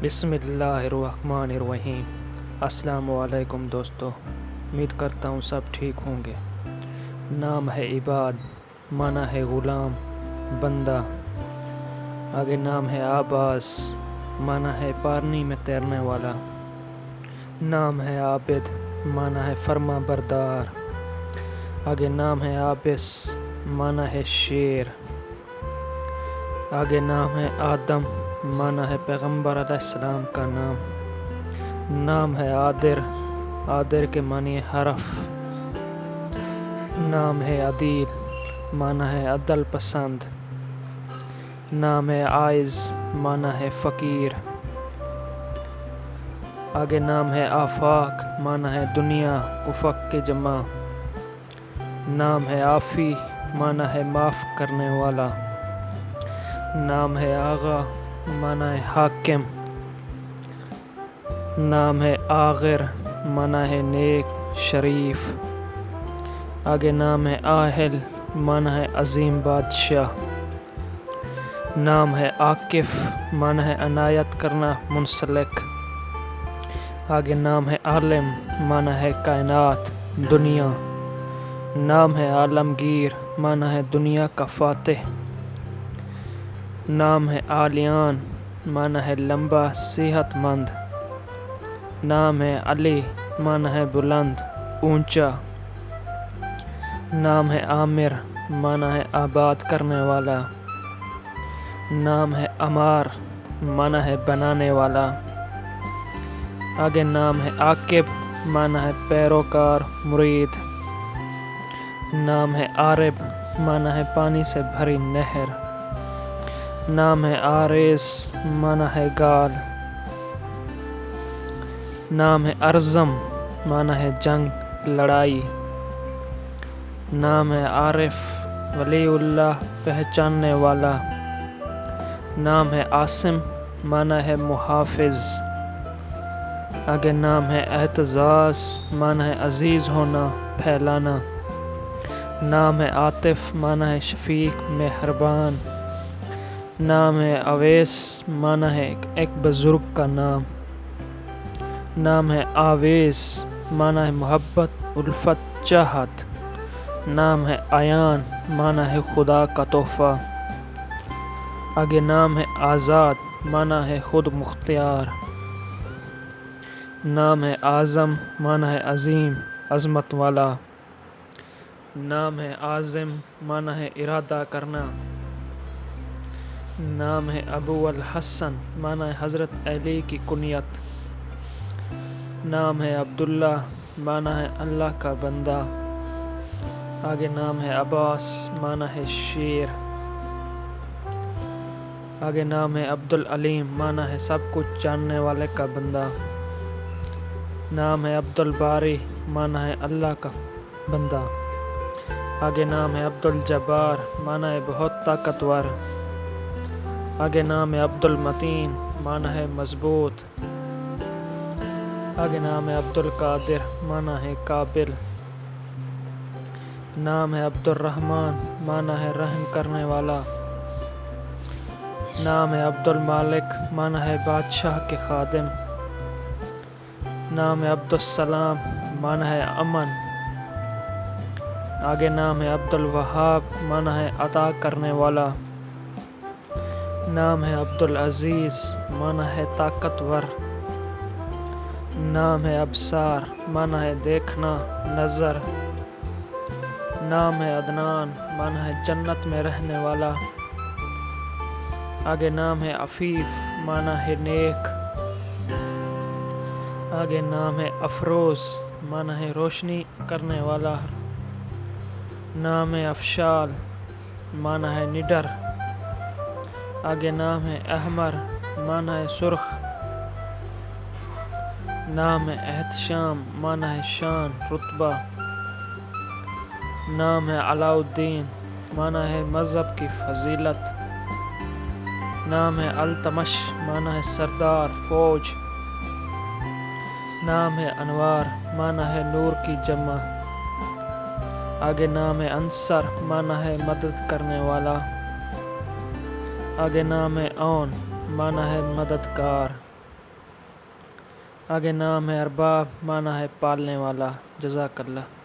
بسم اللہ الرحمن الرحیم۔ السلام علیکم دوستو، امید کرتا ہوں سب ٹھیک ہوں گے۔ نام ہے عباد، معنی ہے غلام، بندہ۔ آگے نام ہے عباس، معنی ہے پانی میں تیرنے والا۔ نام ہے عابد، معنی ہے فرما بردار۔ آگے نام ہے عابس، معنی ہے شیر۔ آگے نام ہے آدم، معنی ہے پیغمبر علیہ السلام کا نام۔ نام ہے عادر، عادر کے معنی ہے حرف۔ نام ہے عدیل، معنی ہے عدل پسند۔ نام ہے عائز، معنی ہے فقیر۔ آگے نام ہے آفاق، معنی ہے دنیا، افق کے جمع۔ نام ہے عافی، معنی ہے معاف کرنے والا۔ نام ہے آغا، معنی ہے حاکم۔ نام ہے آغر، معنی ہے نیک، شریف۔ آگے نام ہے آہل، معنی ہے عظیم بادشاہ۔ نام ہے عاقف، معنی ہے عنایت کرنا، منسلک۔ آگے نام ہے عالم، معنی ہے کائنات، دنیا۔ نام ہے عالمگیر، معنی ہے دنیا کا فاتح۔ نام ہے عالیان، معنی ہے لمبا، صحت مند۔ نام ہے علی، معنی ہے بلند، اونچا۔ نام ہے عامر، معنی ہے آباد کرنے والا۔ نام ہے عمار، معنی ہے بنانے والا۔ آگے نام ہے عاقب، معنی ہے پیروکار، مرید۔ نام ہے عارب، معنی ہے پانی سے بھری نہر۔ نام ہے عارض، معنی ہے گال۔ نام ہے ارزم، معنی ہے جنگ، لڑائی۔ نام ہے عارف، ولی اللہ، پہچاننے والا۔ نام ہے عاصم، معنی ہے محافظ۔ آگے نام ہے اعتزاز، معنی ہے عزیز ہونا، پھیلانا۔ نام ہے عاطف، معنی ہے شفیق، مہربان۔ نام ہے اویس، معنی ہے ایک بزرگ کا نام۔ نام ہے آویس، معنی ہے محبت، الفت، چاہت۔ نام ہے عیان، معنی ہے خدا کا تحفہ۔ آگے نام ہے آزاد، معنی ہے خود مختار۔ نام ہے اعظم، معنی ہے عظیم، عظمت والا۔ نام ہے عازم، معنی ہے ارادہ کرنا۔ نام ہے ابو الحسن، معنی ہے حضرت علی کی کنیت۔ نام ہے عبداللہ، معنی ہے اللہ کا بندہ۔ آگے نام ہے عباس، معنی ہے شیر۔ آگے نام ہے عبدالعلیم، معنی ہے سب کچھ جاننے والے کا بندہ۔ نام ہے عبدالباری، معنی ہے اللہ کا بندہ۔ آگے نام ہے عبدالجبار، معنی ہے بہت طاقتور۔ آگے نام ہے عبدالمتین، معنی ہے مضبوط۔ آگے نام ہے عبدالقادر، معنی ہے قابل۔ نام ہے عبدالرحمن، معنی ہے رحم کرنے والا۔ نام ہے عبدالمالک، معنی ہے بادشاہ کے خادم۔ نام ہے عبدالسلام، معنی ہے امن۔ آگے نام ہے عبدالوہاب، معنی ہے عطا کرنے والا۔ نام ہے عبدالعزیز، معنی ہے طاقتور۔ نام ہے ابصار، معنی ہے دیکھنا، نظر۔ نام ہے عدنان، معنی ہے جنت میں رہنے والا۔ آگے نام ہے عفیف، معنی ہے نیک۔ آگے نام ہے افروز، معنی ہے روشنی کرنے والا۔ نام ہے افشال، معنی ہے نڈر۔ آگے نام ہے احمر، معنی ہے سرخ۔ نام ہے احتشام، معنی ہے شان، رتبہ۔ نام ہے علاء الدین، معنی ہے مذہب کی فضیلت۔ نام ہے التمش، معنی ہے سردار، فوج۔ نام ہے انوار، معنی ہے نور کی جمع۔ آگے نام ہے انصر، معنی ہے مدد کرنے والا۔ آگے نام ہے اون، معنی ہے مددگار۔ آگے نام ہے ارباب، معنی ہے پالنے والا۔ جزاک اللہ۔